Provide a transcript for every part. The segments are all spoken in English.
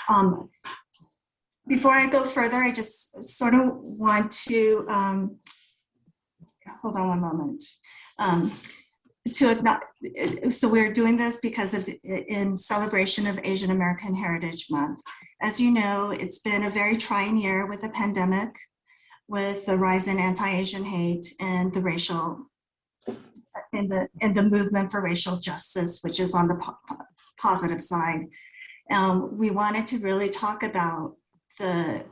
Um, before I go further, I just sort of want to, hold on one moment. So we're doing this because of in celebration of Asian American Heritage Month. As you know, it's been a very trying year with the pandemic, with the rise in anti-Asian hate and the racial, and the movement for racial justice, which is on the positive side. We wanted to really talk about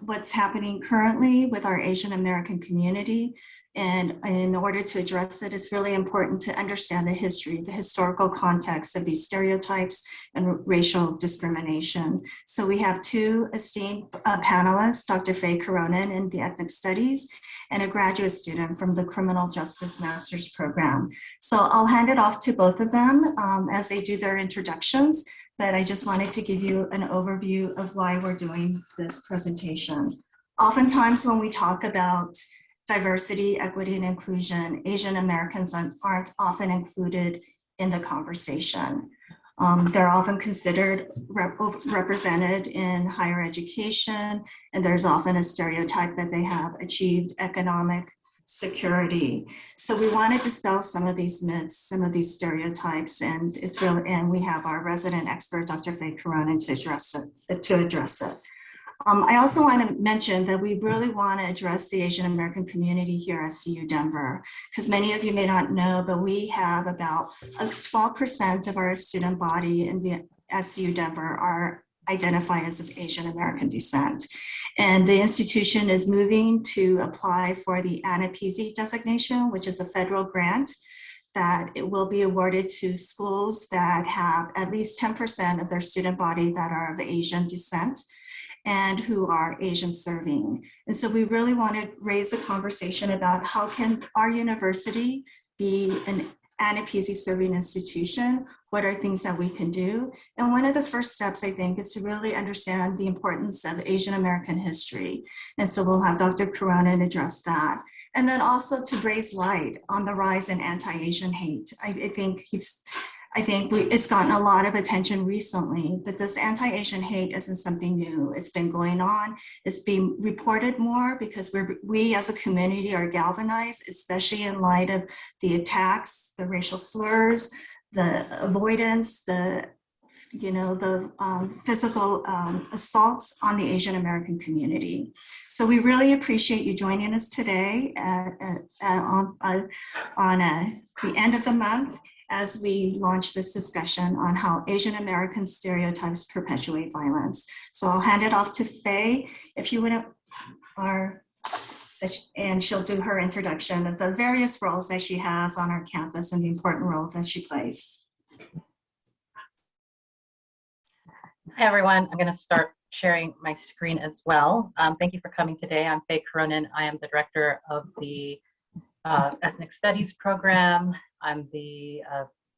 what's happening currently with our Asian American community. And in order to address it, it's really important to understand the history, the historical context of these stereotypes and racial discrimination. So we have two esteemed panelists, Dr. Faye Caronan in the Ethnic Studies, and a graduate student from the Criminal Justice Master's Program. So I'll hand it off to both of them as they do their introductions, but I just wanted to give you an overview of why we're doing this presentation. Oftentimes when we talk about diversity, equity, and inclusion, Asian Americans aren't often included in the conversation. They're often considered represented in higher education, and there's often a stereotype that they have achieved economic security. So we want to dispel some of these myths, some of these stereotypes, and we have our resident expert, Dr. Faye Caronan, to address it. I also want to mention that we really want to address the Asian American community here at CU Denver, because many of you may not know, but we have about 12% of our student body in the CU Denver identify as of Asian American descent. And the institution is moving to apply for the ANAPISI designation, which is a federal grant that it will be awarded to schools that have at least 10% of their student body that are of Asian descent and who are Asian serving. And so we really want to raise a conversation about how can our university be an ANAPISI serving institution? What are things that we can do? And one of the first steps, I think, is to really understand the importance of Asian American history. And so we'll have Dr. Caronan address that. And then also to raise light on the rise in anti-Asian hate. I think it's gotten a lot of attention recently, but this anti-Asian hate isn't something new. It's been going on. It's being reported more because we as a community are galvanized, especially in light of the attacks, the racial slurs, the avoidance, the physical assaults on the Asian American community. So we really appreciate you joining us today on the end of the month, as we launch this discussion on how Asian American stereotypes perpetuate violence. So I'll hand it off to Faye, if you would, and she'll do her introduction of the various roles that she has on our campus and the important role that she plays. Hi, everyone. I'm going to start sharing my screen as well. Thank you for coming today. I'm Faye Caronan. I am the director of the Ethnic Studies program. I'm the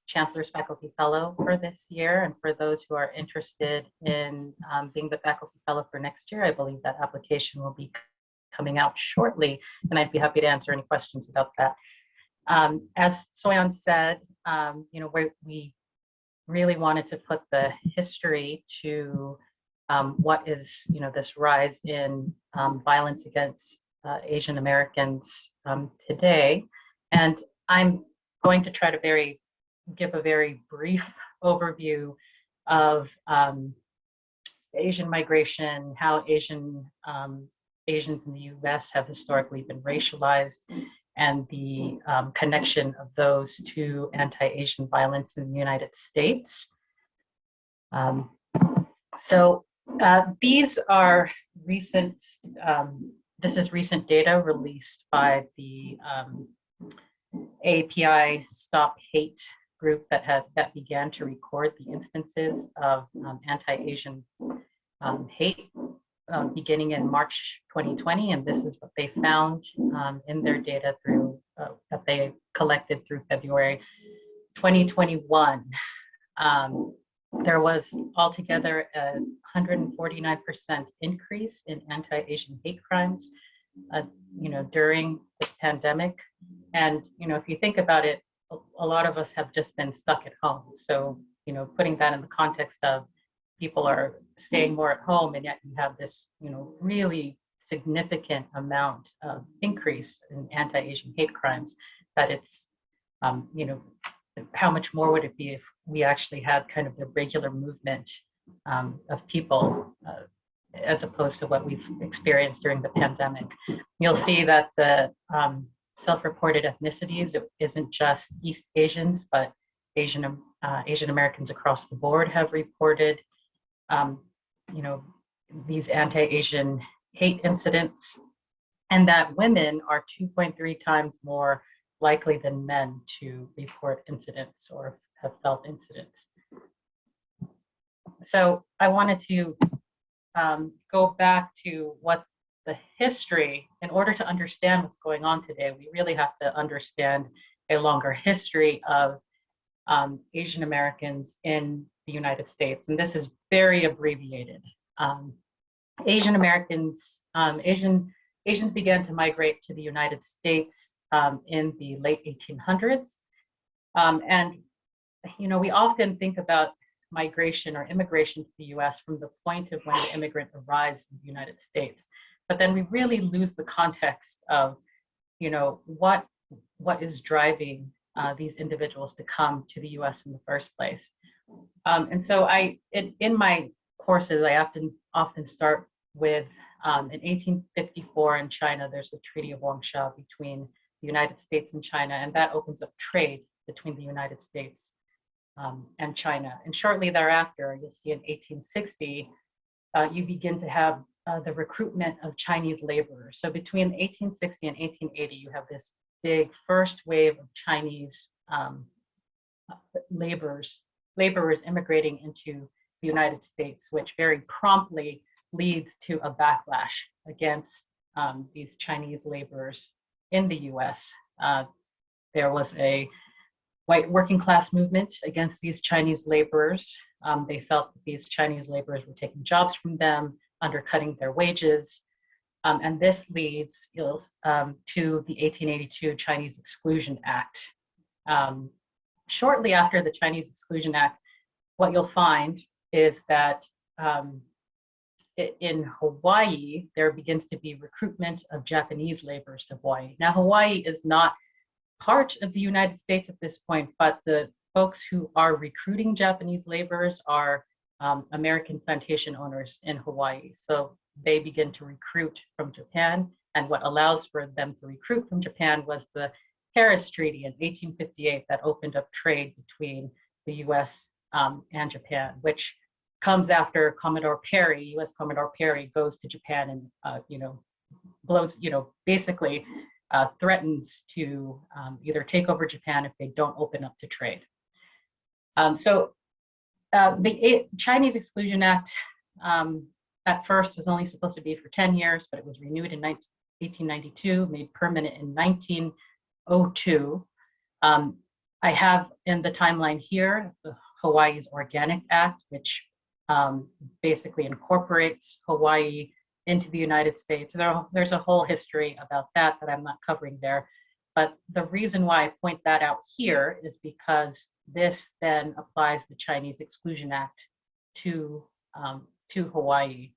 Chancellor's Faculty Fellow for this year. And for those who are interested in being the Faculty Fellow for next year, I believe that application will be coming out shortly. And I'd be happy to answer any questions about that. As Soyon said, we really wanted to put the history to what is, this rise in violence against Asian Americans today. And I'm going to try to give a very brief overview of Asian migration, how Asians in the US have historically been racialized, and the connection of those to anti-Asian violence in the United States. These are recent, this is recent data released by the API Stop Hate group that began to record the instances of anti-Asian hate beginning in March 2020, and this is what they found in their data through that they collected through February 2021. There was altogether a 149% increase in anti-Asian hate crimes, during this pandemic. And if you think about it, a lot of us have just been stuck at home. So putting that in the context of people are staying more at home, and yet you have this, really significant amount of increase in anti-Asian hate crimes, that it's, how much more would it be if we actually had kind of the regular movement of people as opposed to what we've experienced during the pandemic. You'll see that the self-reported ethnicities, it isn't just East Asians, but Asian Americans across the board have reported, these anti-Asian hate incidents, and that women are 2.3 times more likely than men to report incidents or have felt incidents. So I wanted to go back to what the history, in order to understand what's going on today, we really have to understand a longer history of Asian Americans in the United States. And this is very abbreviated. Asian Americans, Asians began to migrate to the United States in the late 1800s. And, we often think about migration or immigration to the US from the point of when the immigrant arrives in the United States. But then we really lose the context of, what is driving these individuals to come to the US in the first place. And so in my courses, I often start with, in 1854 in China, there's the Treaty of Wangsha between the United States and China, and that opens up trade between the United States and China. And shortly thereafter, you'll see in 1860, you begin to have the recruitment of Chinese laborers. So between 1860 and 1880, you have this big first wave of Chinese laborers immigrating into the United States, which very promptly leads to a backlash against these Chinese laborers in the US. There was a white working class movement against these Chinese laborers. They felt that these Chinese laborers were taking jobs from them, undercutting their wages. And this leads to the 1882 Chinese Exclusion Act. Shortly after the Chinese Exclusion Act, what you'll find is that in Hawaii, there begins to be recruitment of Japanese laborers to Hawaii. Now, Hawaii is not part of the United States at this point, but the folks who are recruiting Japanese laborers are American plantation owners in Hawaii. So they begin to recruit from Japan, and what allows for them to recruit from Japan was the Paris Treaty in 1858 that opened up trade between the US and Japan, which comes after Commodore Perry, US Commodore Perry goes to Japan and, blows, basically threatens to either take over Japan if they don't open up to trade. So the Chinese Exclusion Act at first was only supposed to be for 10 years, but it was renewed in 1892, made permanent in 1902. I have in the timeline here, the Hawaii's Organic Act, which basically incorporates Hawaii into the United States. There's a whole history about that I'm not covering there. But the reason why I point that out here is because this then applies the Chinese Exclusion Act to Hawaii.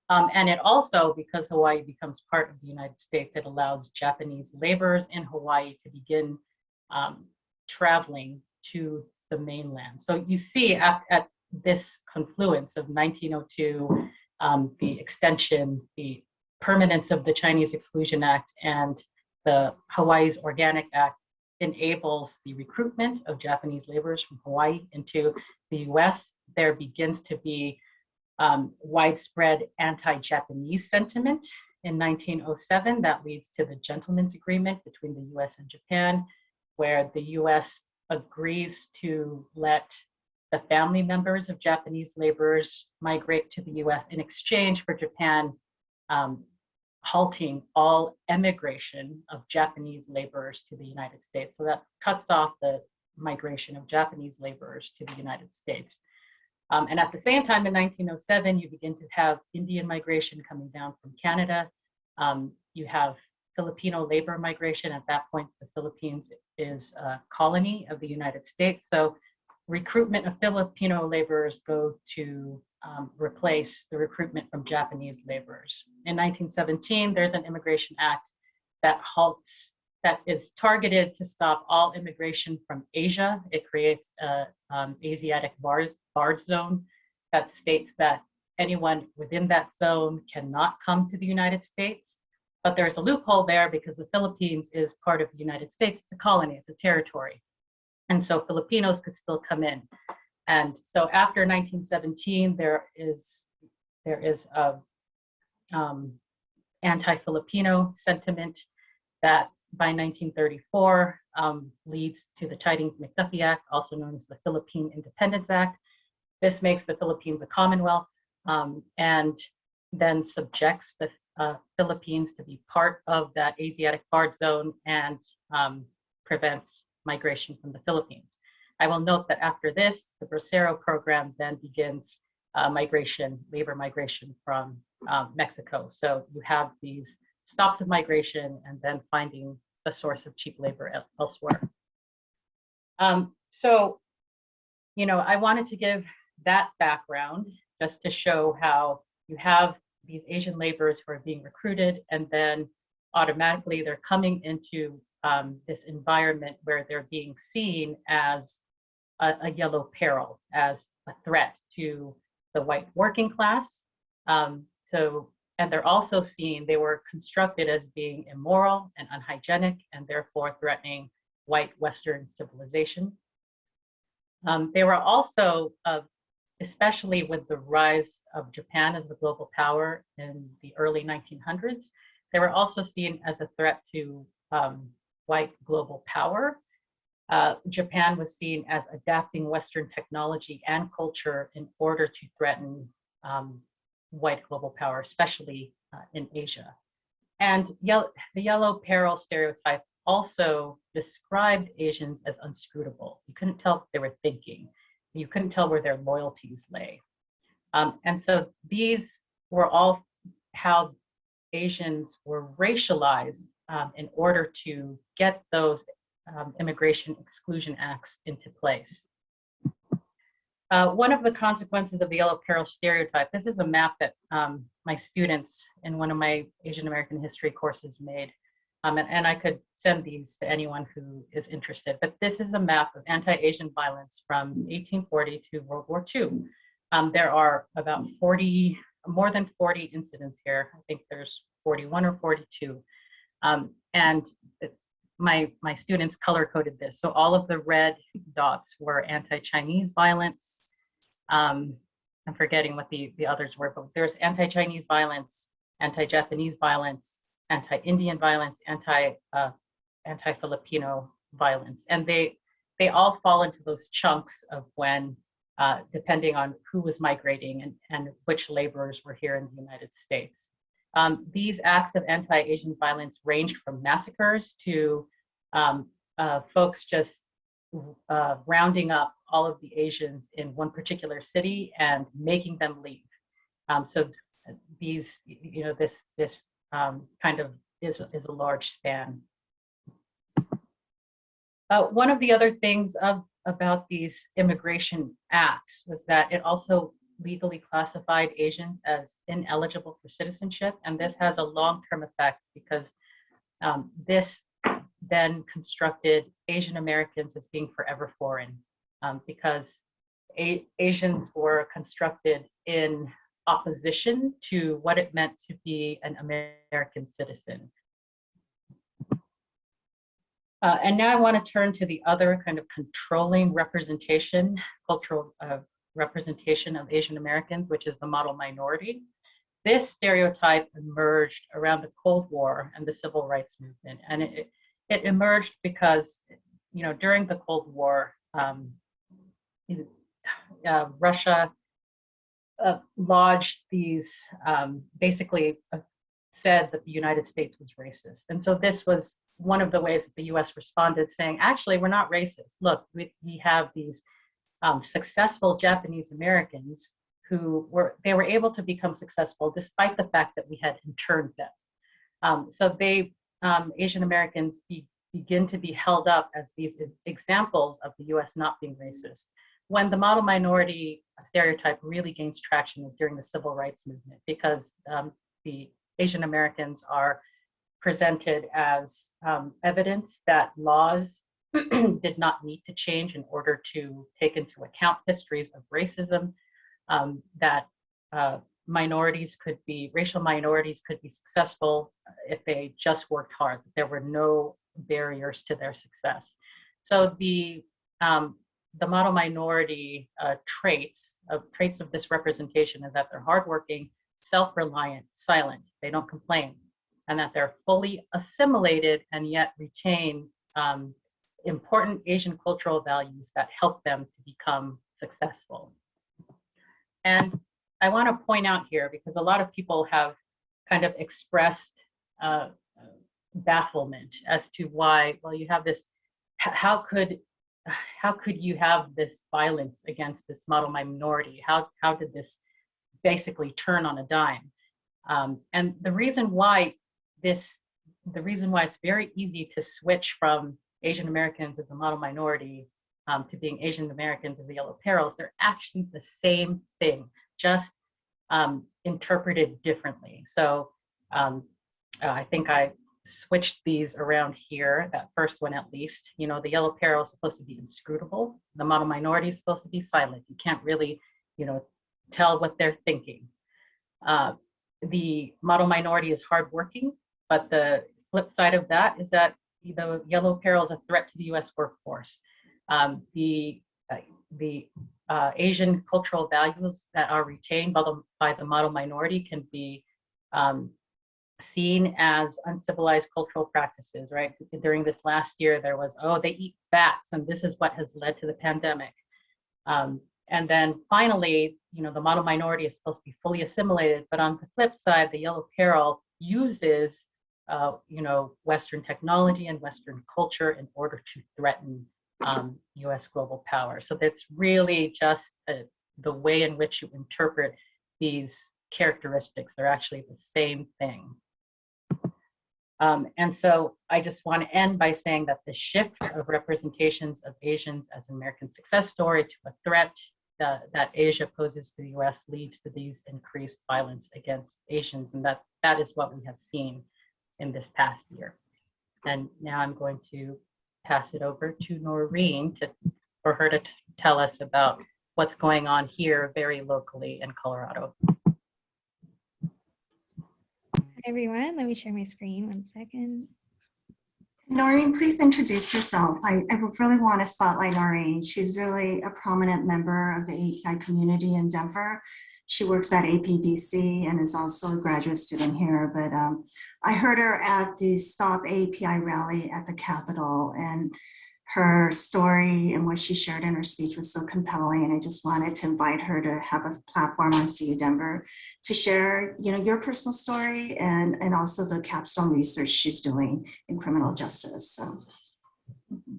And it also, because Hawaii becomes part of the United States, it allows Japanese laborers in Hawaii to begin traveling to the mainland. So you see at this confluence of 1902, the extension, the permanence of the Chinese Exclusion Act, and the Hawaii's Organic Act enables the recruitment of Japanese laborers from Hawaii into the US. There begins to be widespread anti-Japanese sentiment in 1907 that leads to the Gentleman's Agreement between the US and Japan, where the US agrees to let the family members of Japanese laborers migrate to the US in exchange for Japan halting all emigration of Japanese laborers to the United States. So that cuts off the migration of Japanese laborers to the United States. And at the same time, in 1907, you begin to have Indian migration coming down from Canada. You have Filipino labor migration. At that point, the Philippines is a colony of the United States. So recruitment of Filipino laborers go to replace the recruitment from Japanese laborers. In 1917, there's an Immigration Act that is targeted to stop all immigration from Asia. It creates a Asiatic barred zone that states that anyone within that zone cannot come to the United States. But there's a loophole there because the Philippines is part of the United States. It's a colony, it's a territory. And so Filipinos could still come in. And so after 1917, there is a anti-Filipino sentiment that by 1934 leads to the Tidings-McDuffie Act, also known as the Philippine Independence Act. This makes the Philippines a commonwealth and then subjects the Philippines to be part of that Asiatic barred zone and prevents migration from the Philippines. I will note that after this, the Bracero program then begins labor migration from Mexico. So you have these stops of migration and then finding a source of cheap labor elsewhere. So, I wanted to give that background just to show how you have these Asian laborers who are being recruited, and then automatically they're coming into this environment where they're being seen as a yellow peril, as a threat to the white working class. And they're also seen, they were constructed as being immoral and unhygienic and therefore threatening white Western civilization. They were also, especially with the rise of Japan as a global power in the early 1900s, they were also seen as a threat to white global power. Japan was seen as adapting Western technology and culture in order to threaten white global power, especially in Asia. And the yellow peril stereotype also described Asians as unscrutable. You couldn't tell what they were thinking. You couldn't tell where their loyalties lay. And so these were all how Asians were racialized in order to get those immigration exclusion acts into place. One of the consequences of the yellow peril stereotype, this is a map that my students in one of my Asian American history courses made. And I could send these to anyone who is interested, but this is a map of anti-Asian violence from 1840 to World War II. There are about more than 40 incidents here. I think there's 41 or 42. And my students color-coded this. So all of the red dots were anti-Chinese violence. I'm forgetting what the others were, but there's anti-Chinese violence, anti-Japanese violence, anti-Indian violence, anti-Filipino violence. And they all fall into those chunks of when, depending on who was migrating and which laborers were here in the United States. These acts of anti-Asian violence ranged from massacres to folks just rounding up all of the Asians in one particular city and making them leave. So these, this kind of is a large span. One of the other things about these immigration acts was that it also legally classified Asians as ineligible for citizenship. And this has a long-term effect because this then constructed Asian Americans as being forever foreign because Asians were constructed in opposition to what it meant to be an American citizen. And now I want to turn to the other kind of controlling representation, cultural representation of Asian Americans, which is the model minority. This stereotype emerged around the Cold War and the Civil Rights Movement. And it emerged because, during the Cold War, Russia lodged these, basically said that the United States was racist. And so this was one of the ways that the US responded, saying, actually, we're not racist. Look, we have these successful Japanese Americans who were able to become successful despite the fact that we had interned them. So Asian Americans begin to be held up as these examples of the US not being racist. when the model minority stereotype really gains traction is during the civil rights movement, because the Asian Americans are presented as evidence that laws did not need to change in order to take into account histories of racism, that racial minorities could be successful if they just worked hard. There were no barriers to their success. So the model minority traits of this representation is that they're hardworking, self-reliant, silent, they don't complain, and that they're fully assimilated and yet retain important Asian cultural values that help them to become successful. And I want to point out here, because a lot of people have kind of expressed bafflement as to why, well, you have this, how could you have this violence against this model minority? How did this basically turn on a dime? And the reason why it's very easy to switch from Asian Americans as a model minority to being Asian Americans of the Yellow Perils, they're actually the same thing, just interpreted differently. So I think I switched these around here, that first one at least. You know, the Yellow Peril is supposed to be inscrutable. The model minority is supposed to be silent. You can't really, tell what they're thinking. The model minority is hardworking, but the flip side of that is that the Yellow Peril is a threat to the U.S. workforce. The Asian cultural values that are retained by the model minority can be seen as uncivilized cultural practices, right? During this last year, there was, oh, they eat bats, and this is what has led to the pandemic. And then finally, the model minority is supposed to be fully assimilated, but on the flip side, the Yellow Peril uses, Western technology and Western culture in order to threaten US global power. So that's really just the way in which you interpret these characteristics. They're actually the same thing. And so I just want to end by saying that the shift of representations of Asians as an American success story to a threat that Asia poses to the US leads to these increased violence against Asians. And that is what we have seen in this past year. And now I'm going to pass it over to Naureen for her to tell us about what's going on here very locally in Colorado. Hi everyone, let me share my screen 1 second. Naureen, please introduce yourself. I really want to spotlight Naureen. She's really a prominent member of the API community in Denver. She works at APDC and is also a graduate student here, but I heard her at the Stop API rally at the Capitol, and her story and what she shared in her speech was so compelling, and I just wanted to invite her to have a platform on CU Denver to share, your personal story and also the capstone research she's doing in criminal justice. So.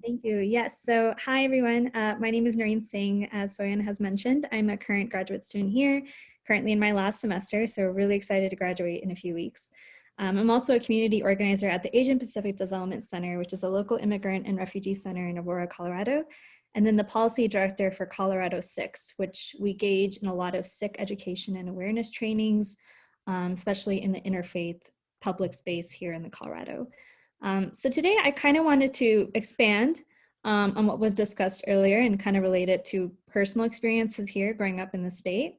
Thank you. Yes. So hi, everyone. My name is Naureen Singh. As Soyon has mentioned, I'm a current graduate student here, currently in my last semester. So really excited to graduate in a few weeks. I'm also a community organizer at the Asian Pacific Development Center, which is a local immigrant and refugee center in Aurora, Colorado. And then the policy director for Colorado Sikhs, which we engage in a lot of Sikh education and awareness trainings, especially in the interfaith public space here in the Colorado. So today I kind of wanted to expand on what was discussed earlier and kind of relate it to personal experiences here growing up in the state,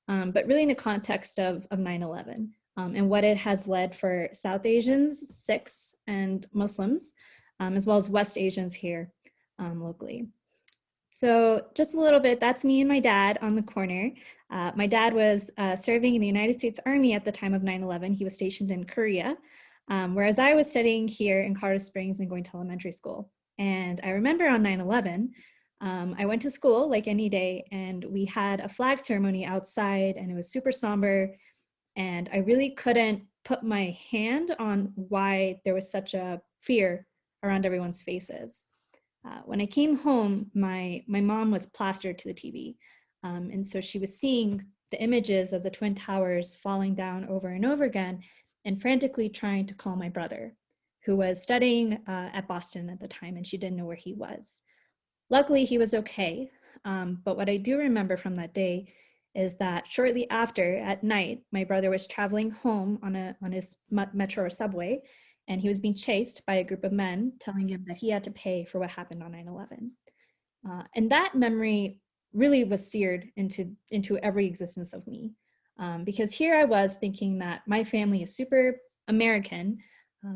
but really in the context of 9/11 and what it has led for South Asians, Sikhs, and Muslims, as well as West Asians here locally. So just a little bit, that's me and my dad on the corner. My dad was serving in the United States Army at the time of 9/11. He was stationed in Korea. Whereas I was studying here in Colorado Springs and going to elementary school. And I remember on 9/11, I went to school like any day, and we had a flag ceremony outside, and it was super somber. And I really couldn't put my hand on why there was such a fear around everyone's faces. When I came home, my mom was plastered to the TV. And so she was seeing the images of the Twin Towers falling down over and over again, and frantically trying to call my brother, who was studying at Boston at the time, and she didn't know where he was. Luckily, he was okay, but what I do remember from that day is that shortly after, at night, my brother was traveling home on his metro or subway, and he was being chased by a group of men telling him that he had to pay for what happened on 9/11. And that memory really was seared into every existence of me. Because here I was thinking that my family is super American.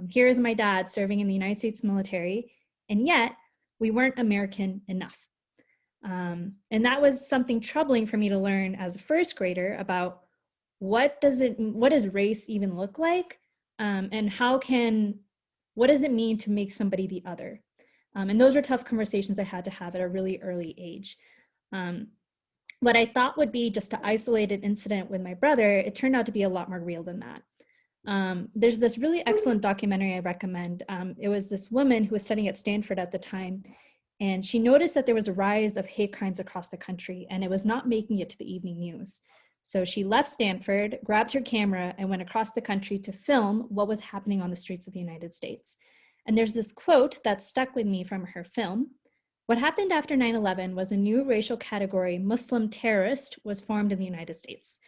Here is my dad serving in the United States military, and yet we weren't American enough. And that was something troubling for me to learn as a first grader about what does race even look like, and what does it mean to make somebody the other? And those were tough conversations I had to have at a really early age. What I thought would be just an isolated incident with my brother, it turned out to be a lot more real than that. There's this really excellent documentary I recommend. It was this woman who was studying at Stanford at the time, and she noticed that there was a rise of hate crimes across the country, and it was not making it to the evening news. So she left Stanford, grabbed her camera, and went across the country to film what was happening on the streets of the United States. And there's this quote that stuck with me from her film. What happened after 9/11 was a new racial category, Muslim terrorist, was formed in the United States.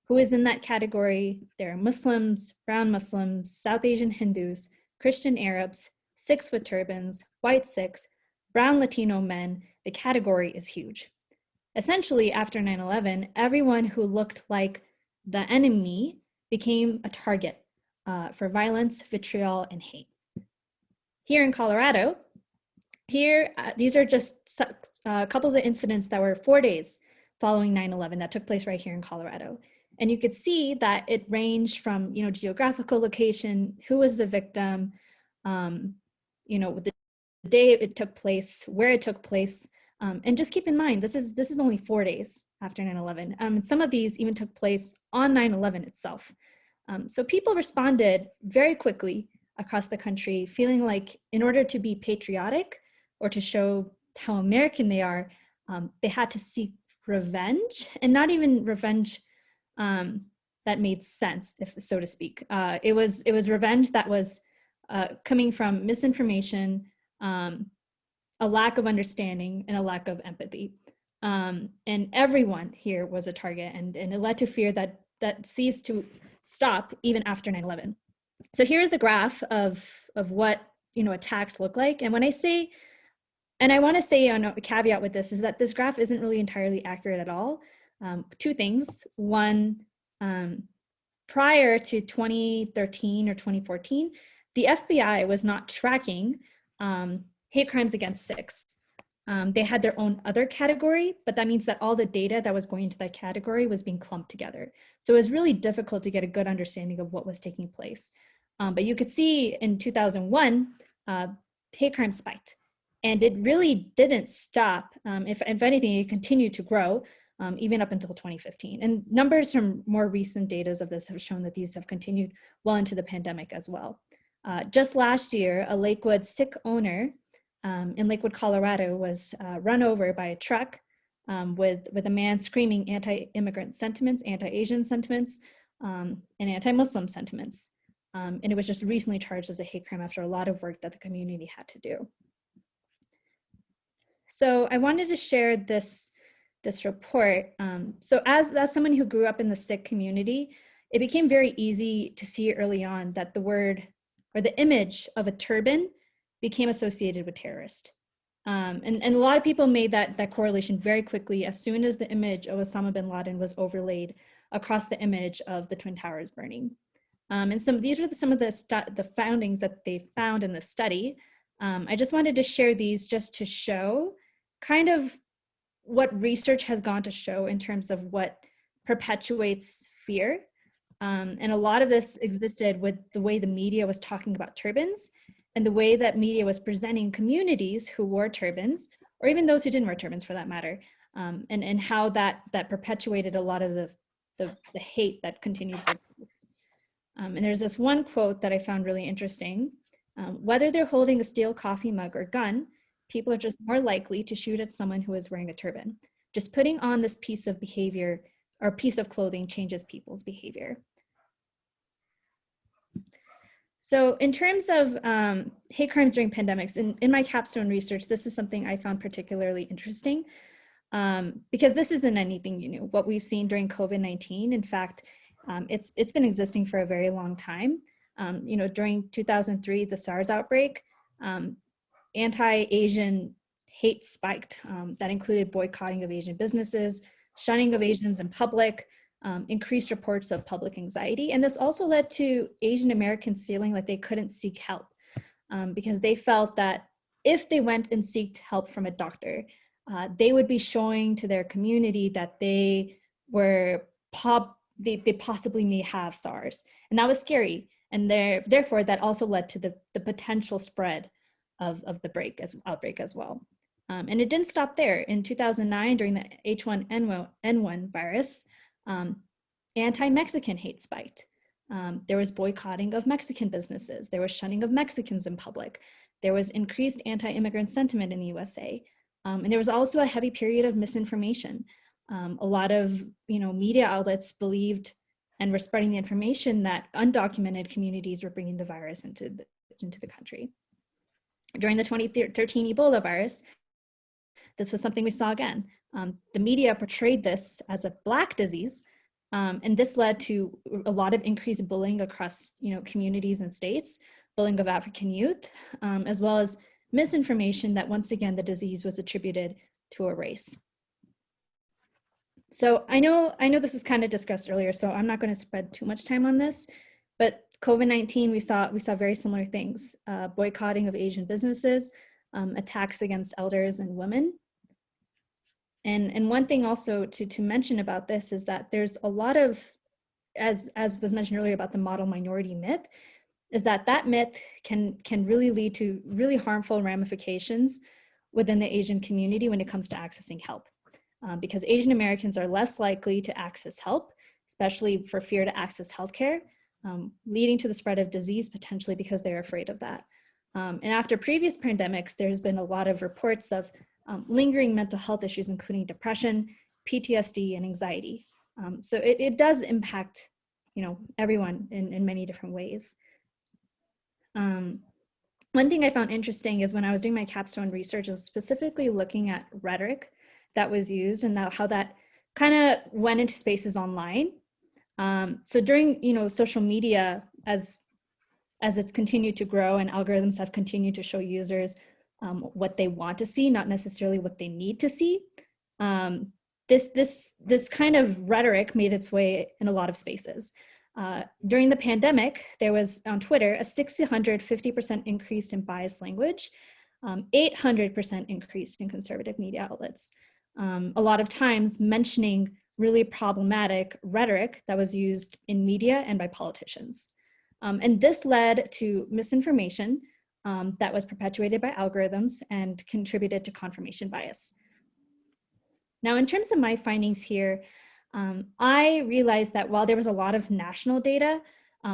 Who is in that category? There are Muslims, brown Muslims, South Asian Hindus, Christian Arabs, Sikhs with turbans, white Sikhs, brown Latino men. The category is huge. Essentially, after 9/11, everyone who looked like the enemy became a target for violence, vitriol, and hate. Here in Colorado, these are just a couple of the incidents that were 4 days following 9/11 that took place right here in Colorado. And you could see that it ranged from, geographical location, who was the victim, the day it took place, where it took place. And just keep in mind, this is only 4 days after 9/11. And some of these even took place on 9/11 itself. So people responded very quickly across the country, feeling like in order to be patriotic or to show how American they are, they had to seek revenge, and not even revenge that made sense, if so to speak. It was revenge that was coming from misinformation, a lack of understanding, and a lack of empathy. And everyone here was a target, and it led to fear that ceased to stop even after 9/11. So here's a graph of what attacks look like. And when I say, and I want to say on a caveat with this, is that this graph isn't really entirely accurate at all. Two things. One, prior to 2013 or 2014, the FBI was not tracking hate crimes against Sikhs. They had their own other category, but that means that all the data that was going into that category was being clumped together. So it was really difficult to get a good understanding of what was taking place. But you could see in 2001, hate crime spiked. And it really didn't stop. If anything, it continued to grow even up until 2015. And numbers from more recent data of this have shown that these have continued well into the pandemic as well. Just last year, a Lakewood Sikh owner in Lakewood, Colorado was run over by a truck with a man screaming anti-immigrant sentiments, anti-Asian sentiments, and anti-Muslim sentiments. And it was just recently charged as a hate crime after a lot of work that the community had to do. So I wanted to share this report. So as someone who grew up in the Sikh community, it became very easy to see early on that the word or the image of a turban became associated with terrorist. And a lot of people made that correlation very quickly as soon as the image of Osama bin Laden was overlaid across the image of the Twin Towers burning. And these were some of the findings that they found in the study. I just wanted to share these just to show kind of what research has gone to show in terms of what perpetuates fear. And a lot of this existed with the way the media was talking about turbans and the way that media was presenting communities who wore turbans, or even those who didn't wear turbans for that matter, and how that perpetuated a lot of the hate that continued to exist. And there's this one quote that I found really interesting. Whether they're holding a steel coffee mug or gun, people are just more likely to shoot at someone who is wearing a turban. Just putting on this piece of behavior or piece of clothing changes people's behavior. So in terms of hate crimes during pandemics, in my capstone research, this is something I found particularly interesting. because this isn't anything new. What we've seen during COVID-19, in fact, it's been existing for a very long time. During 2003, the SARS outbreak, anti-Asian hate spiked. That included boycotting of Asian businesses, shunning of Asians in public, increased reports of public anxiety. And this also led to Asian Americans feeling like they couldn't seek help because they felt that if they went and sought help from a doctor, they would be showing to their community that they were they possibly may have SARS. And that was scary. And therefore, that also led to the potential spread of the outbreak as well. And it didn't stop there. In 2009, during the H1N1 virus, anti-Mexican hate spiked. There was boycotting of Mexican businesses. There was shunning of Mexicans in public. There was increased anti-immigrant sentiment in the USA. And there was also a heavy period of misinformation. A lot of media outlets believed and were spreading the information that undocumented communities were bringing the virus into the country. During the 2013 Ebola virus, this was something we saw again. The media portrayed this as a Black disease, and this led to a lot of increased bullying across communities and states, bullying of African youth, as well as misinformation that once again the disease was attributed to a race. So I know this was kind of discussed earlier, so I'm not going to spend too much time on this, but COVID-19, we saw very similar things: boycotting of Asian businesses, attacks against elders and women. And one thing also to mention about this is that there's a lot of, as was mentioned earlier about the model minority myth, is that myth can really lead to really harmful ramifications within the Asian community when it comes to accessing help. Because Asian Americans are less likely to access help, especially for fear to access healthcare, leading to the spread of disease potentially because they're afraid of that. And after previous pandemics, there's been a lot of reports of lingering mental health issues, including depression, PTSD, and anxiety. So it does impact, everyone in many different ways. One thing I found interesting is when I was doing my capstone research is specifically looking at rhetoric that was used and how that kind of went into spaces online. So during, social media, as it's continued to grow and algorithms have continued to show users what they want to see, not necessarily what they need to see, this kind of rhetoric made its way in a lot of spaces. During the pandemic, there was on Twitter a 650% increase in biased language, 800% increase in conservative media outlets. A lot of times mentioning really problematic rhetoric that was used in media and by politicians. And this led to misinformation that was perpetuated by algorithms and contributed to confirmation bias. Now, in terms of my findings here, I realized that while there was a lot of national data,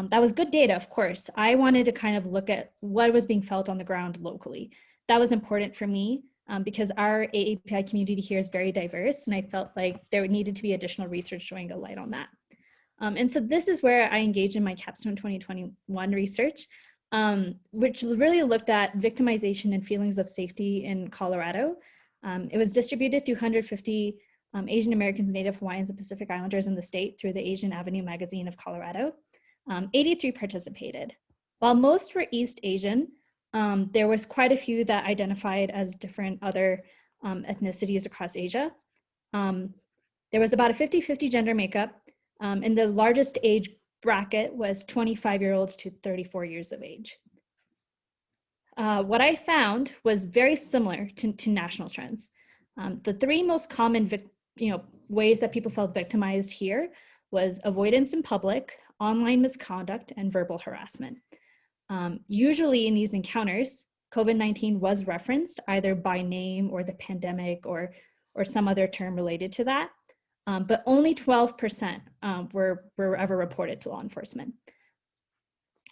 that was good data, of course, I wanted to kind of look at what was being felt on the ground locally. That was important for me because our AAPI community here is very diverse, and I felt like there needed to be additional research showing a light on that. And so this is where I engaged in my Capstone 2021 research, which really looked at victimization and feelings of safety in Colorado. It was distributed to 150 Asian Americans, Native Hawaiians, and Pacific Islanders in the state through the Asian Avenue magazine of Colorado. 83 participated. While most were East Asian, there was quite a few that identified as different other ethnicities across Asia. There was about a 50-50 gender makeup, and the largest age bracket was 25-year-olds to 34 years of age. What I found was very similar to national trends. The three most common ways that people felt victimized here was avoidance in public, online misconduct, and verbal harassment. Usually in these encounters, COVID-19 was referenced either by name or the pandemic or some other term related to that, but only 12% were ever reported to law enforcement.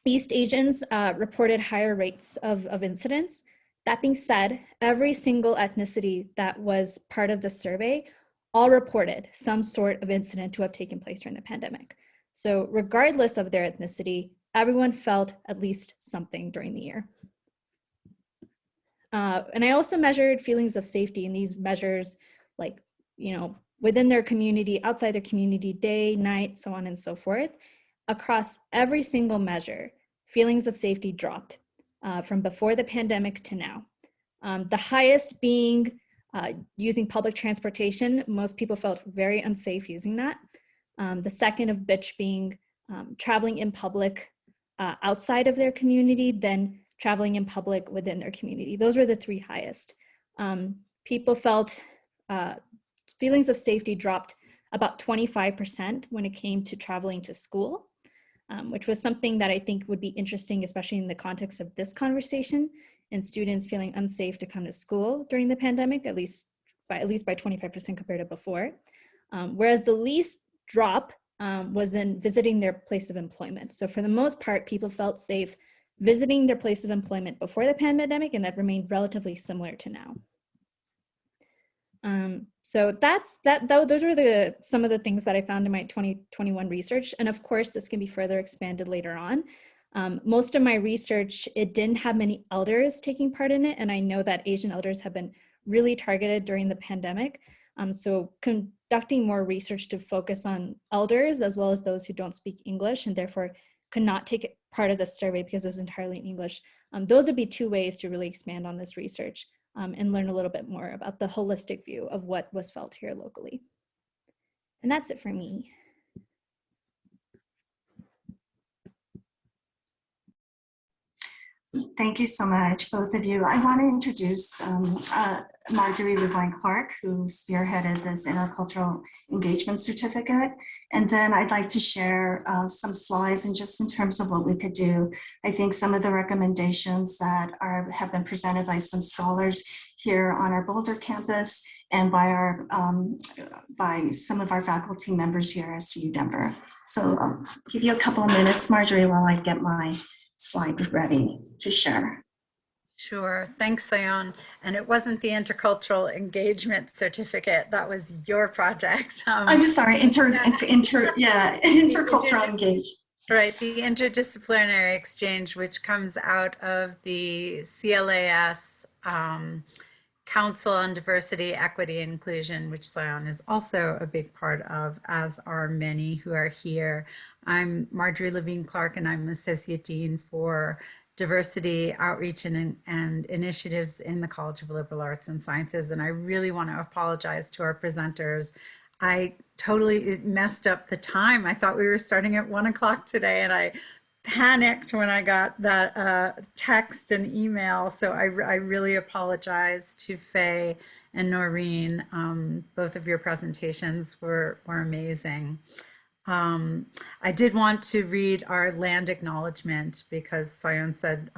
East Asians reported higher rates of incidents. That being said, every single ethnicity that was part of the survey all reported some sort of incident to have taken place during the pandemic. So regardless of their ethnicity, everyone felt at least something during the year. And I also measured feelings of safety, and these measures like within their community, outside their community, day, night, so on and so forth. Across every single measure, feelings of safety dropped from before the pandemic to now. The highest being using public transportation. Most people felt very unsafe using that. The second of which being traveling in public outside of their community, then traveling in public within their community. Those were the three highest. People felt feelings of safety dropped about 25% when it came to traveling to school, which was something that I think would be interesting, especially in the context of this conversation, and students feeling unsafe to come to school during the pandemic, at least by 25% compared to before. Whereas the least drop was in visiting their place of employment. So for the most part, people felt safe visiting their place of employment before the pandemic, and that remained relatively similar to now. So those were some of the things that I found in my 2021 research. And of course, this can be further expanded later on. Most of my research, it didn't have many elders taking part in it. And I know that Asian elders have been really targeted during the pandemic. So conducting more research to focus on elders as well as those who don't speak English and therefore could not take part of this survey because it was entirely in English. Those would be two ways to really expand on this research and learn a little bit more about the holistic view of what was felt here locally. And that's it for me. Thank you so much, both of you. I want to introduce Marjorie Levine-Clark, who spearheaded this intercultural engagement certificate. And then I'd like to share some slides and just in terms of what we could do. I think some of the recommendations that have been presented by some scholars here on our Boulder campus and by some of our faculty members here at CU Denver. So I'll give you a couple of minutes, Marjorie, while I get my slide ready to share. Sure, thanks, Soyon. And it wasn't the intercultural engagement certificate, that was your project. I'm sorry, intercultural engagement. Right, the interdisciplinary exchange, which comes out of the CLAS Council on Diversity, Equity, and Inclusion, which Soyon is also a big part of, as are many who are here. I'm Marjorie Levine-Clark, and I'm Associate Dean for Diversity, Outreach, and Initiatives in the College of Liberal Arts and Sciences. And I really want to apologize to our presenters. I totally messed up the time. I thought we were starting at 1 o'clock today, and I panicked when I got that text and email. So I really apologize to Faye and Naureen. Both of your presentations were amazing. I did want to read our land acknowledgement because Soyon said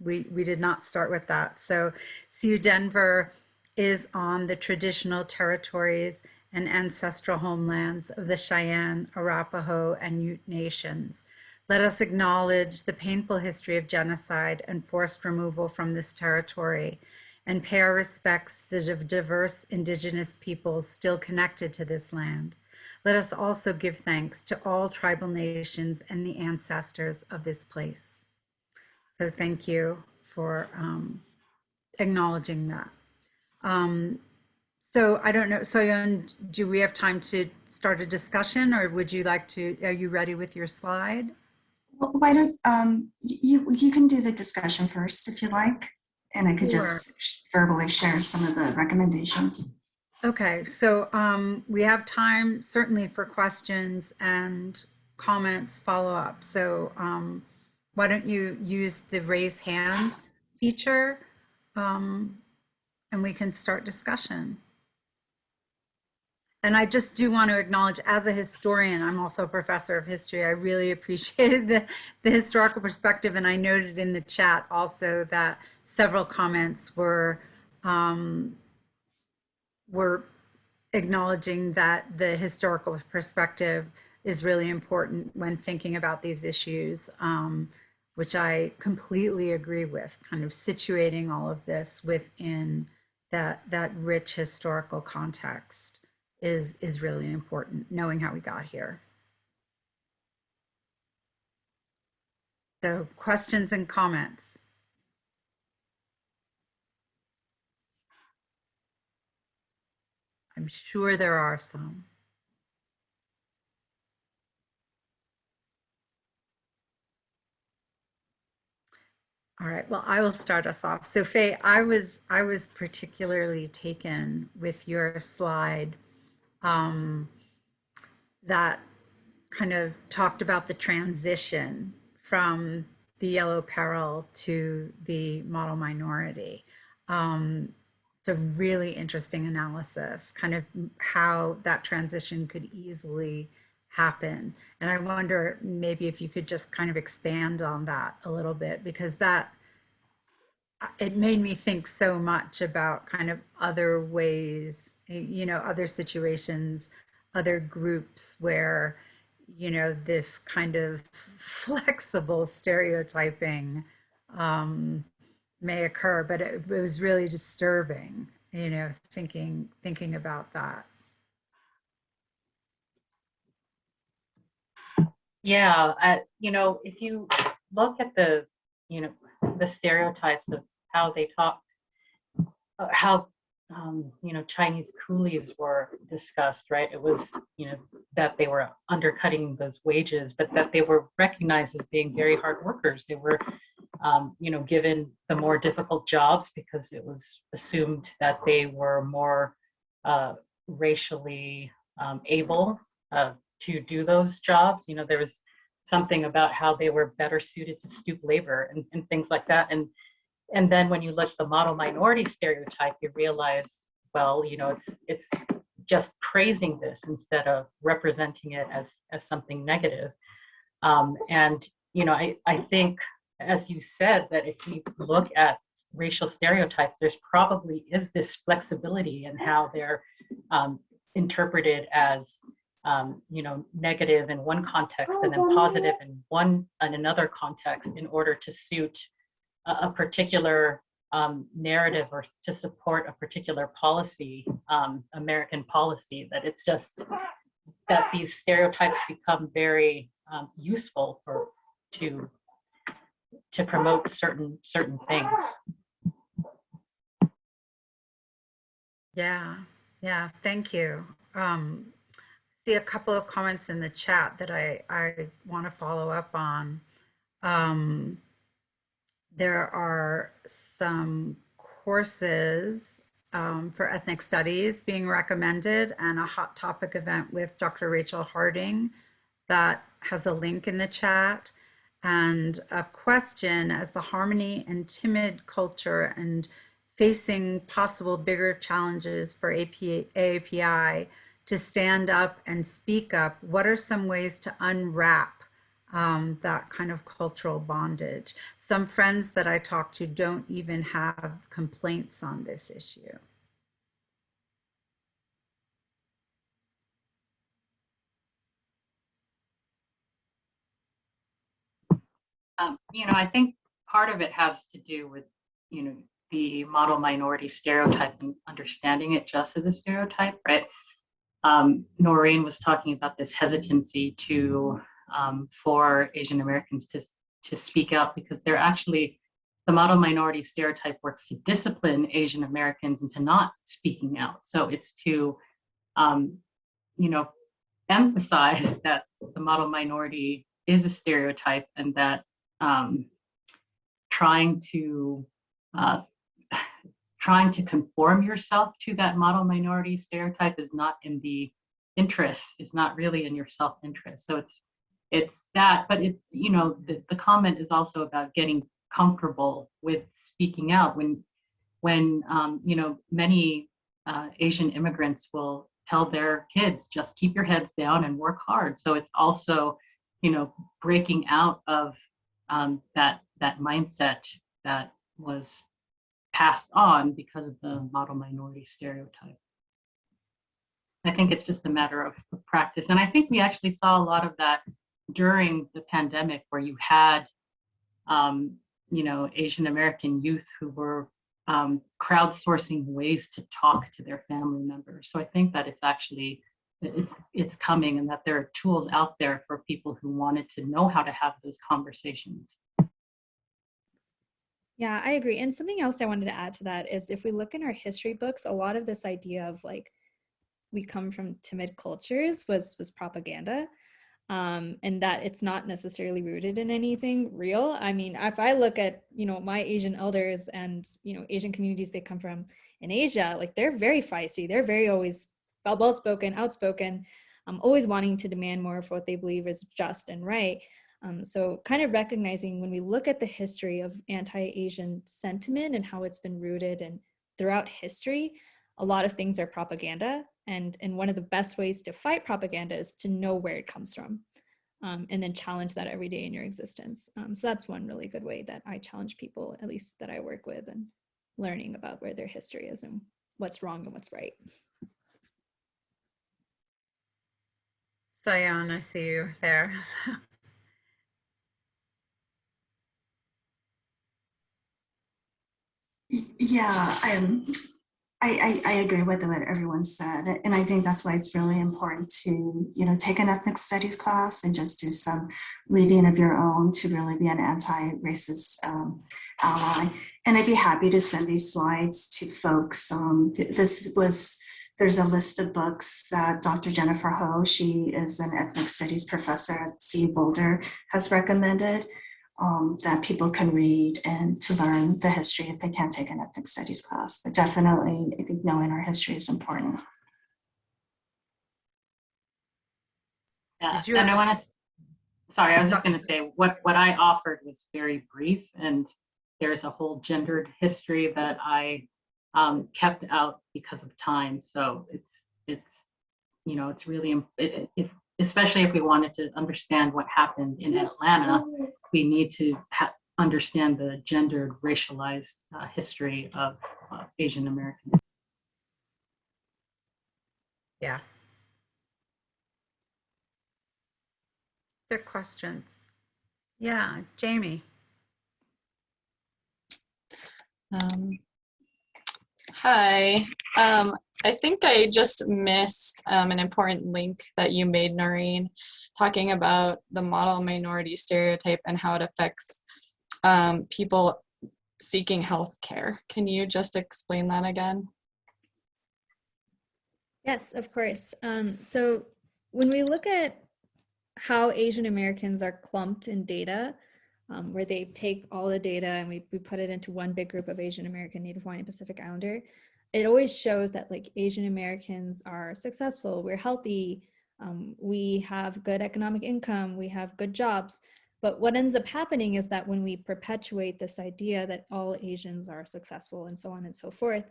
we did not start with that. So CU Denver is on the traditional territories and ancestral homelands of the Cheyenne, Arapaho, and Ute nations. Let us acknowledge the painful history of genocide and forced removal from this territory and pay our respects to the diverse indigenous peoples still connected to this land. Let us also give thanks to all tribal nations and the ancestors of this place. So thank you for acknowledging that. So I don't know, Soyon, do we have time to start a discussion, or would you like to, are you ready with your slide? Well, why don't you can do the discussion first if you like, and I could just verbally share some of the recommendations. Okay, so we have time certainly for questions and comments, follow up. So why don't you use the raise hand feature and we can start discussion. And I just do want to acknowledge, as a historian, I'm also a professor of history. I really appreciated the historical perspective, and I noted in the chat also that several comments were acknowledging that the historical perspective is really important when thinking about these issues, which I completely agree with, kind of situating all of this within that rich historical context is really important, knowing how we got here. So questions and comments. I'm sure there are some. All right, well, I will start us off. So Faye, I was particularly taken with your slide that kind of talked about the transition from the yellow peril to the model minority. It's a really interesting analysis, kind of how that transition could easily happen. And I wonder maybe if you could just kind of expand on that a little bit, because that, it made me think so much about kind of other ways, you know, other situations, other groups where, you know, this kind of flexible stereotyping may occur, but it was really disturbing, you know, thinking about that. Yeah, you know, if you look at the, you know, the stereotypes of how they talked, how you know, Chinese coolies were discussed, right? It was, you know, that they were undercutting those wages, but that they were recognized as being very hard workers. They were, you know, given the more difficult jobs because it was assumed that they were more racially able to do those jobs. You know, there was something about how they were better suited to stoop labor and things like that. And then when you look at the model minority stereotype, you realize, well, you know, it's just praising this instead of representing it as something negative. And, you know, I think, as you said, that if you look at racial stereotypes, there's probably is this flexibility in how they're interpreted as, you know, negative in one context and then positive in another context in order to suit a particular narrative or to support a particular policy, American policy, that it's just that these stereotypes become very useful to promote certain things. Yeah, thank you. See a couple of comments in the chat that I want to follow up on. There are some courses for ethnic studies being recommended and a hot topic event with Dr. Rachel Harding that has a link in the chat, and a question: as the harmony and timid culture and facing possible bigger challenges for AAPI to stand up and speak up, what are some ways to unwrap that kind of cultural bondage? Some friends that I talk to don't even have complaints on this issue. You know, I think part of it has to do with, you know, the model minority stereotype and understanding it just as a stereotype, right? Naureen was talking about this hesitancy to for Asian Americans to speak out because they're actually, the model minority stereotype works to discipline Asian Americans into not speaking out. So it's to, you know, emphasize that the model minority is a stereotype and that trying to conform yourself to that model minority stereotype is not in the interest, it's not really in your self-interest. So it's that, but it's, you know, the comment is also about getting comfortable with speaking out when you know, many Asian immigrants will tell their kids, just keep your heads down and work hard. So it's also, you know, breaking out of that mindset that was passed on because of the model minority stereotype. I think it's just a matter of practice. And I think we actually saw a lot of that during the pandemic, where you had, you know, Asian American youth who were crowdsourcing ways to talk to their family members. So I think that it's actually, it's coming, and that there are tools out there for people who wanted to know how to have those conversations. Yeah, I agree. And something else I wanted to add to that is if we look in our history books, a lot of this idea of like we come from timid cultures was propaganda. And that it's not necessarily rooted in anything real. I mean, if I look at, my Asian elders and, Asian communities they come from in Asia, like they're very feisty. They're very always well-spoken, outspoken, always wanting to demand more for what they believe is just and right. So kind of recognizing when we look at the history of anti-Asian sentiment and how it's been rooted and throughout history, a lot of things are propaganda. And one of the best ways to fight propaganda is to know where it comes from, and then challenge that every day in your existence. So that's one really good way that I challenge people, at least that I work with, and learning about where their history is and what's wrong and what's right. Soyon, I see you there. Yeah, I agree with what everyone said, and I think that's why it's really important to take an ethnic studies class and just do some reading of your own to really be an anti-racist ally. And I'd be happy to send these slides to folks. There's a list of books that Dr. Jennifer Ho, she is an ethnic studies professor at CU Boulder, has recommended. That people can read and to learn the history if they can't take an ethnic studies class. But definitely, I think knowing our history is important. Yeah, Did you and have I want to, sorry, I was just going to say what I offered was very brief, and there's a whole gendered history that I kept out because of time. So it's really, especially if we wanted to understand what happened in Atlanta, we need to understand the gendered, racialized history of Asian Americans. Yeah. Other questions? Yeah, Jamie. Hi. I think I just missed an important link that you made, Naureen, talking about the model minority stereotype and how it affects people seeking health care. Can you just explain that again? Yes, of course. So when we look at how Asian Americans are clumped in data, where they take all the data and we put it into one big group of Asian American, Native Hawaiian, Pacific Islander, it always shows that like Asian Americans are successful, we're healthy, we have good economic income, we have good jobs. But what ends up happening is that when we perpetuate this idea that all Asians are successful and so on and so forth,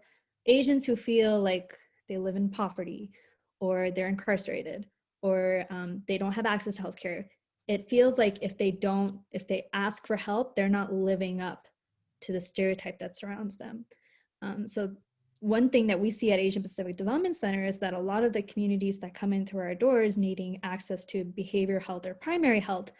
Asians who feel like they live in poverty or they're incarcerated or they don't have access to healthcare, it feels like if they ask for help, they're not living up to the stereotype that surrounds them. So one thing that we see at Asian Pacific Development Center is that a lot of the communities that come in through our doors needing access to behavioral health or primary health,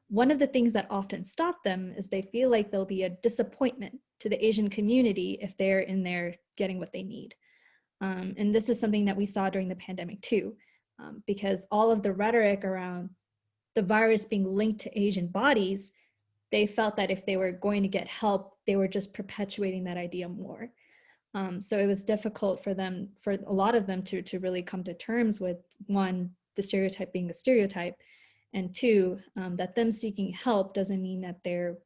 one of the things that often stop them is they feel like there'll be a disappointment to the Asian community if they're in there getting what they need. And this is something that we saw during the pandemic too, because all of the rhetoric around the virus being linked to Asian bodies, they felt that if they were going to get help, they were just perpetuating that idea more. So it was difficult for a lot of them to really come to terms with, one, the stereotype being a stereotype, and two, that them seeking help doesn't mean that they're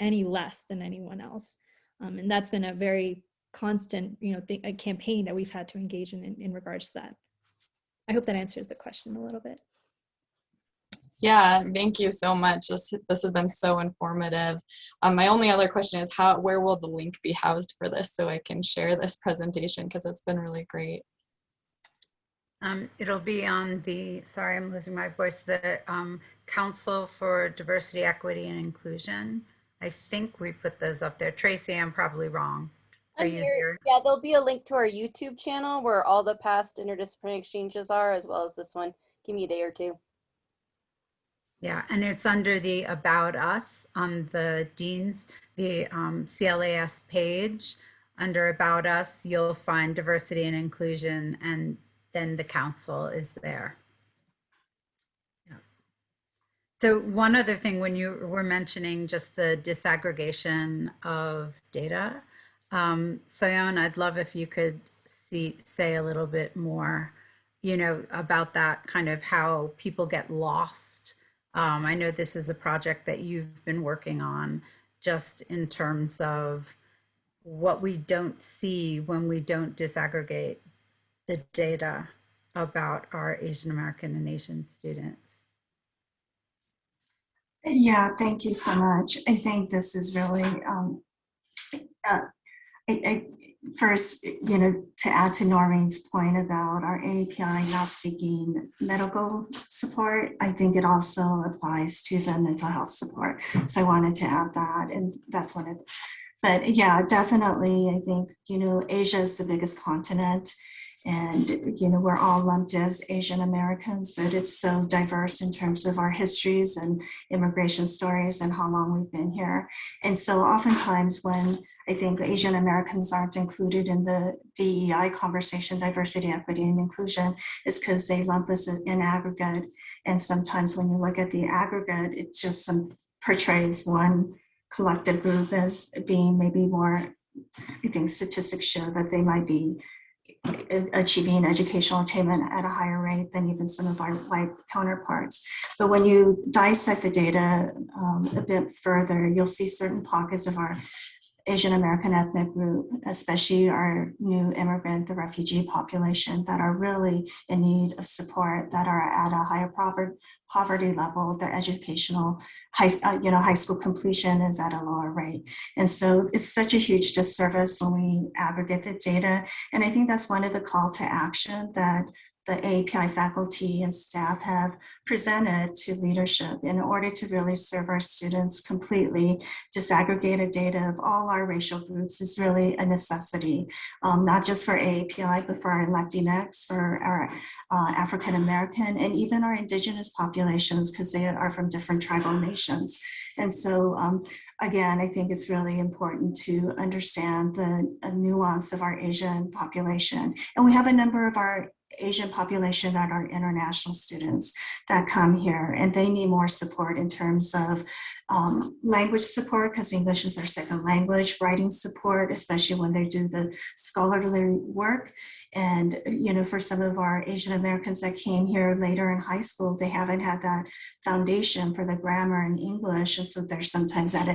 any less than anyone else. And that's been a very constant, a campaign that we've had to engage in regards to that. I hope that answers the question a little bit. Yeah, thank you so much. This has been so informative. My only other question is where will the link be housed for this so I can share this presentation, because it's been really great. It'll be on sorry, I'm losing my voice, the Council for Diversity, Equity, and Inclusion. I think we put those up there. Tracy, I'm probably wrong. Are you here? Yeah, there'll be a link to our YouTube channel where all the past interdisciplinary exchanges are, as well as this one. Give me a day or two. Yeah, and it's under the About Us on the Dean's, the CLAS page. Under About Us, you'll find Diversity and Inclusion, and then the council is there. Yeah. So one other thing, when you were mentioning just the disaggregation of data, Soyon, I'd love if you could say a little bit more about that kind of how people get lost. I know this is a project that you've been working on, just in terms of what we don't see when we don't disaggregate the data about our Asian American and Asian students. Yeah, thank you so much. I think this is really, first, to add to Naureen's point about our API not seeking medical support, I think it also applies to the mental health support. So I wanted to add that, and that's one of, but yeah, definitely, I think, Asia is the biggest continent. And, we're all lumped as Asian Americans, but it's so diverse in terms of our histories and immigration stories and how long we've been here. And so oftentimes when I think Asian Americans aren't included in the DEI conversation, diversity, equity, and inclusion, is because they lump us in aggregate. And sometimes when you look at the aggregate, it just portrays one collective group as being maybe more, I think statistics show that they might be achieving educational attainment at a higher rate than even some of our white counterparts. But when you dissect the data a bit further, you'll see certain pockets of our Asian American ethnic group, especially our new immigrant, the refugee population, that are really in need of support, that are at a higher poverty level. Their educational high school completion is at a lower rate. And so it's such a huge disservice when we aggregate the data. And I think that's one of the call to action that the API faculty and staff have presented to leadership in order to really serve our students completely. Disaggregated data of all our racial groups is really a necessity, not just for AAPI, but for our Latinx, for our African American, and even our indigenous populations, because they are from different tribal nations. And so again, I think it's really important to understand the nuance of our Asian population. And we have a number of our Asian population that are international students that come here, and they need more support in terms of language support, because English is their second language, writing support, especially when they do the scholarly work. And, for some of our Asian Americans that came here later in high school, they haven't had that foundation for the grammar in English. And so they're sometimes at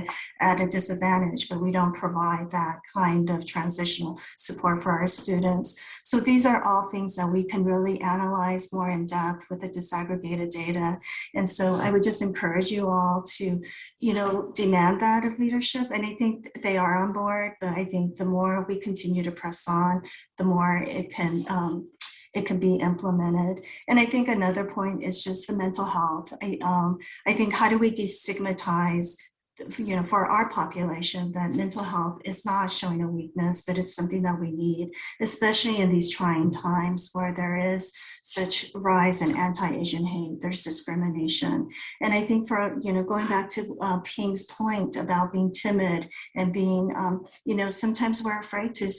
a disadvantage, but we don't provide that kind of transitional support for our students. So these are all things that we can really analyze more in depth with the disaggregated data. And so I would just encourage you all to, demand that of leadership. And I think they are on board, but I think the more we continue to press on, the more it can be implemented. And I think another point is just the mental health. I think, how do we destigmatize, for our population, that mental health is not showing a weakness, but it's something that we need, especially in these trying times where there is such rise in anti-Asian hate, there's discrimination. And I think for, going back to Ping's point about being timid and being, sometimes we're afraid to,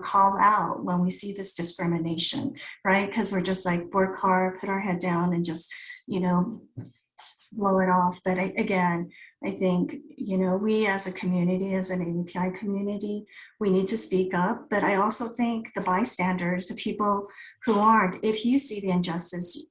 call out when we see this discrimination, right? Because we're just like, work hard, put our head down and just, blow it off. But again, I think, we as a community, as an API community, we need to speak up. But I also think the bystanders, the people who aren't, if you see the injustice,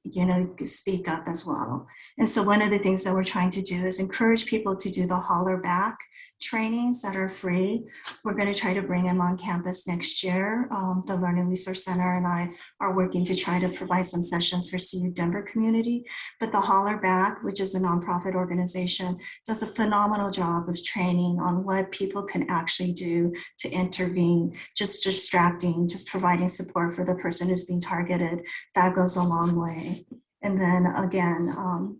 speak up as well. And so one of the things that we're trying to do is encourage people to do the holler back trainings that are free. We're going to try to bring them on campus next year. The Learning Resource Center and I are working to try to provide some sessions for CU Denver community. But the Holler Back, which is a nonprofit organization, does a phenomenal job of training on what people can actually do to intervene, just distracting, just providing support for the person who's being targeted. That goes a long way. And then again,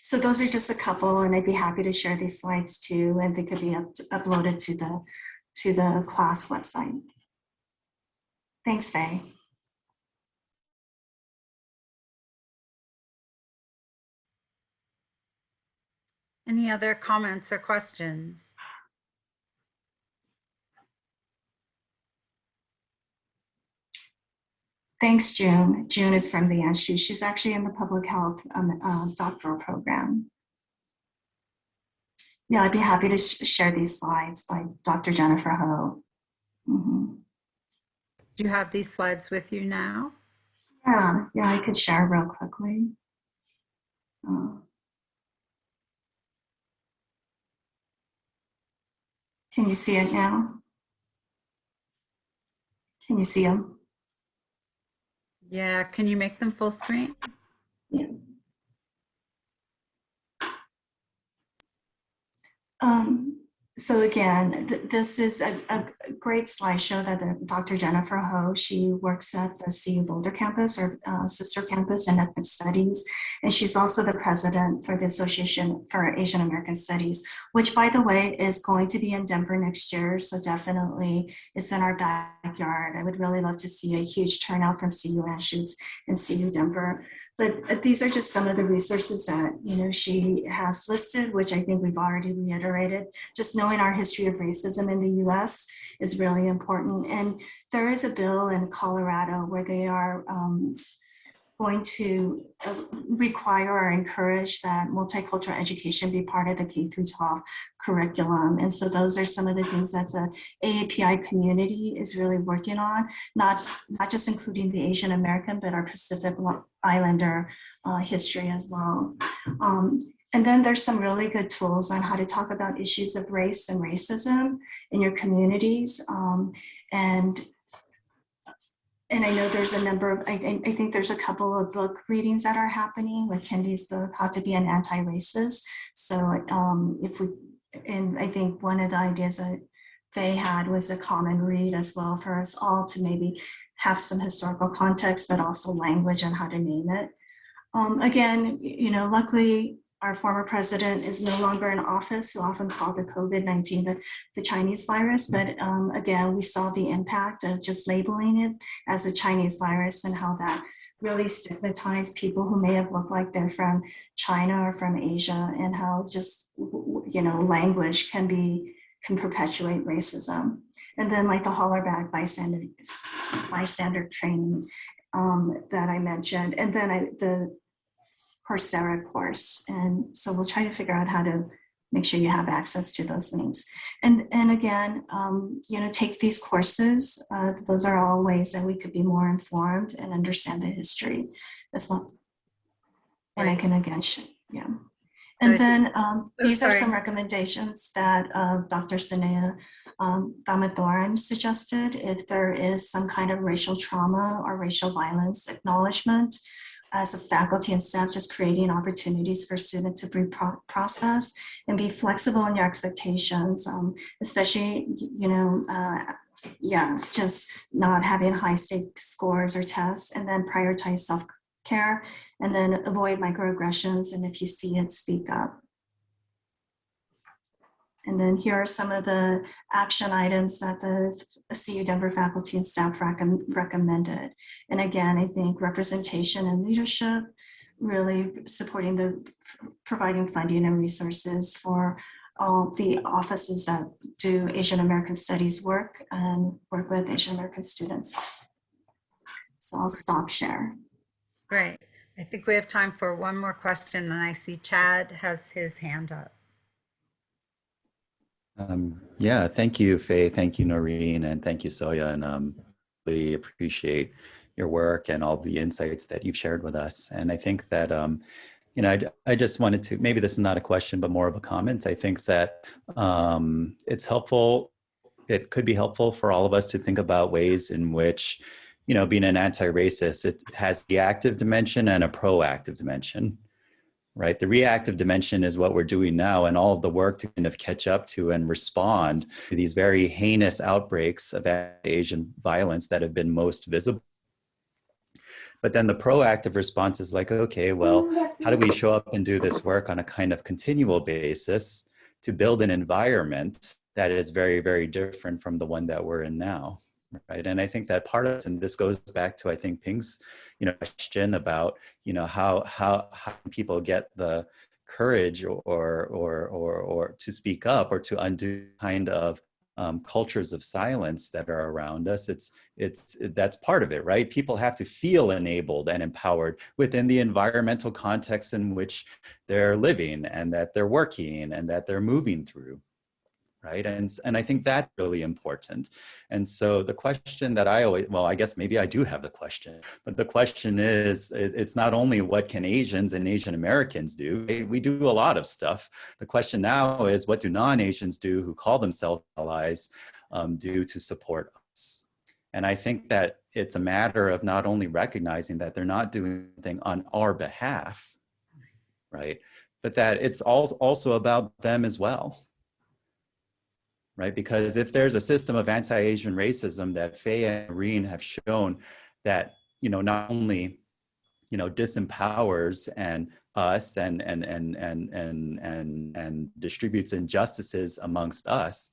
so those are just a couple, and I'd be happy to share these slides too, and they could be uploaded to the class website. Thanks, Faye. Any other comments or questions? Thanks, June. June is from the NSU. She's actually in the public health doctoral program. Yeah, I'd be happy to share these slides by Dr. Jennifer Ho. Do you have these slides with you now? Yeah, I could share real quickly. Can you see it now? Can you see them? Yeah, can you make them full screen? Yeah. So again, this is a great slideshow that Dr. Jennifer Ho, she works at the CU Boulder campus, or sister campus in ethnic studies. And she's also the president for the Association for Asian American Studies, which, by the way, is going to be in Denver next year. So definitely it's in our backyard. I would really love to see a huge turnout from CU Anschutz and CU Denver. But these are just some of the resources that, you know, she has listed, which I think we've already reiterated. Just knowing our history of racism in the US is really important. And there is a bill in Colorado where they are going to require or encourage that multicultural education be part of the K through 12 curriculum. And so those are some of the things that the AAPI community is really working on, not just including the Asian American, but our Pacific Islander history as well. And then there's some really good tools on how to talk about issues of race and racism in your communities. And I know there's a number of, I think there's a couple of book readings that are happening, like Kendi's book, How to Be an Anti-Racist. So and I think one of the ideas that Faye had was a common read as well for us all to maybe have some historical context, but also language on how to name it. Again, you know, luckily, our former president is no longer in office, who often called the COVID-19 the Chinese virus. But again, we saw the impact of just labeling it as a Chinese virus and how that really stigmatized people who may have looked like they're from China or from Asia, and how just, you know, language can perpetuate racism. And then like the Hollerback bystander training that I mentioned. And then the Coursera course. And so we'll try to figure out how to make sure you have access to those things. And again, you know, take these courses. Those are all ways that we could be more informed and understand the history as well. And I can again, yeah. And then these are some recommendations that Dr. Sanea Damodaran suggested. If there is some kind of racial trauma or racial violence acknowledgement, as a faculty and staff, just creating opportunities for students to process and be flexible in your expectations, especially, you know, yeah, just not having high stake scores or tests, and then prioritize self-care, and then avoid microaggressions. And if you see it, speak up. And then here are some of the action items that the CU Denver faculty and staff recommended. And again, I think representation and leadership, really supporting providing funding and resources for all the offices that do Asian American studies work and work with Asian American students. So I'll stop share. Great. I think we have time for one more question, and I see Chad has his hand up. Yeah, thank you, Faye. Thank you, Naureen, and thank you, Soyon. And really appreciate your work and all the insights that you've shared with us. And I think that, you know, I just wanted to, maybe this is not a question, but more of a comment. I think that it's helpful, it could be helpful for all of us to think about ways in which, you know, being an anti-racist, it has the reactive dimension and a proactive dimension. Right? The reactive dimension is what we're doing now, and all of the work to kind of catch up to and respond to these very heinous outbreaks of Asian violence that have been most visible. But then the proactive response is like, okay, well, how do we show up and do this work on a kind of continual basis to build an environment that is very, very different from the one that we're in now? Right. And I think that part of it, and this goes back to, I think, Ping's, you know, question about, you know, how people get the courage or to speak up or to undo kind of cultures of silence that are around us. That's part of it, right? People have to feel enabled and empowered within the environmental context in which they're living and that they're working and that they're moving through. right? And I think that's really important. And so the question that I always, well, I guess maybe I do have the question, but the question is, it's not only what can Asians and Asian Americans do, we do a lot of stuff. The question now is, what do non-Asians do who call themselves allies do to support us? And I think that it's a matter of not only recognizing that they're not doing anything on our behalf, right? But that it's also about them as well. Right? Because if there's a system of anti-Asian racism that Faye and Naureen have shown that, not only, disempowers and us and distributes injustices amongst us,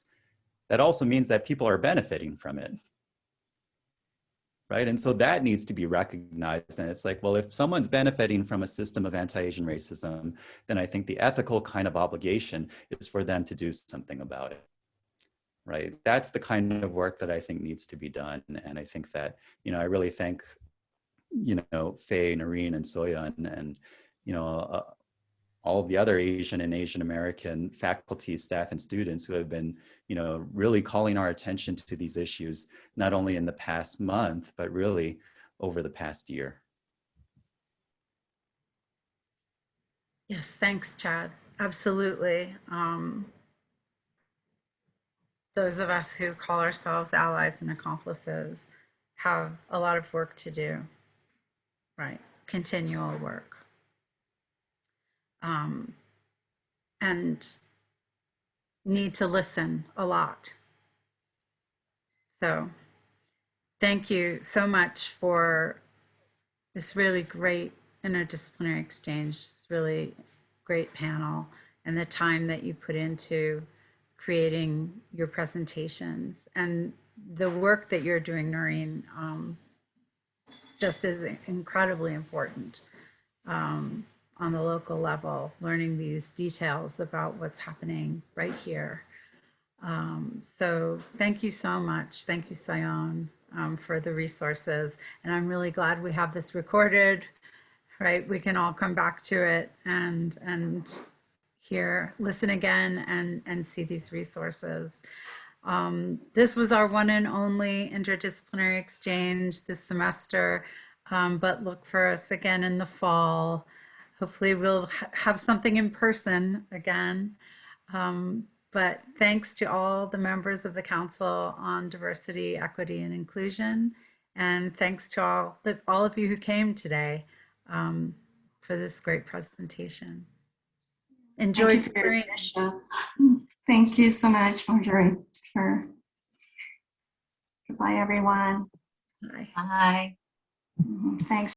that also means that people are benefiting from it. Right? And so that needs to be recognized. And it's like, well, if someone's benefiting from a system of anti-Asian racism, then I think the ethical kind of obligation is for them to do something about it. Right? That's the kind of work that I think needs to be done. And I think that, I really thank, Faye, Naureen, and Soyon, and, all of the other Asian and Asian American faculty, staff, and students who have been, really calling our attention to these issues, not only in the past month, but really over the past year. Yes, thanks, Chad. Absolutely. Those of us who call ourselves allies and accomplices have a lot of work to do, right? Continual work. And need to listen a lot. So thank you so much for this really great interdisciplinary exchange, this really great panel, and the time that you put into creating your presentations, and the work that you're doing, Naureen, just is incredibly important on the local level, learning these details about what's happening right here. So thank you so much. Thank you, Soyon, for the resources. And I'm really glad we have this recorded, right? We can all come back to it and hear, listen again, and see these resources. This was our one and only interdisciplinary exchange this semester, but look for us again in the fall. Hopefully we'll have something in person again. But thanks to all the members of the Council on Diversity, Equity, and Inclusion. And thanks to all of you who came today for this great presentation. Enjoy spring. Thank you so much, Marjorie, goodbye, everyone. Bye. Bye. Thanks.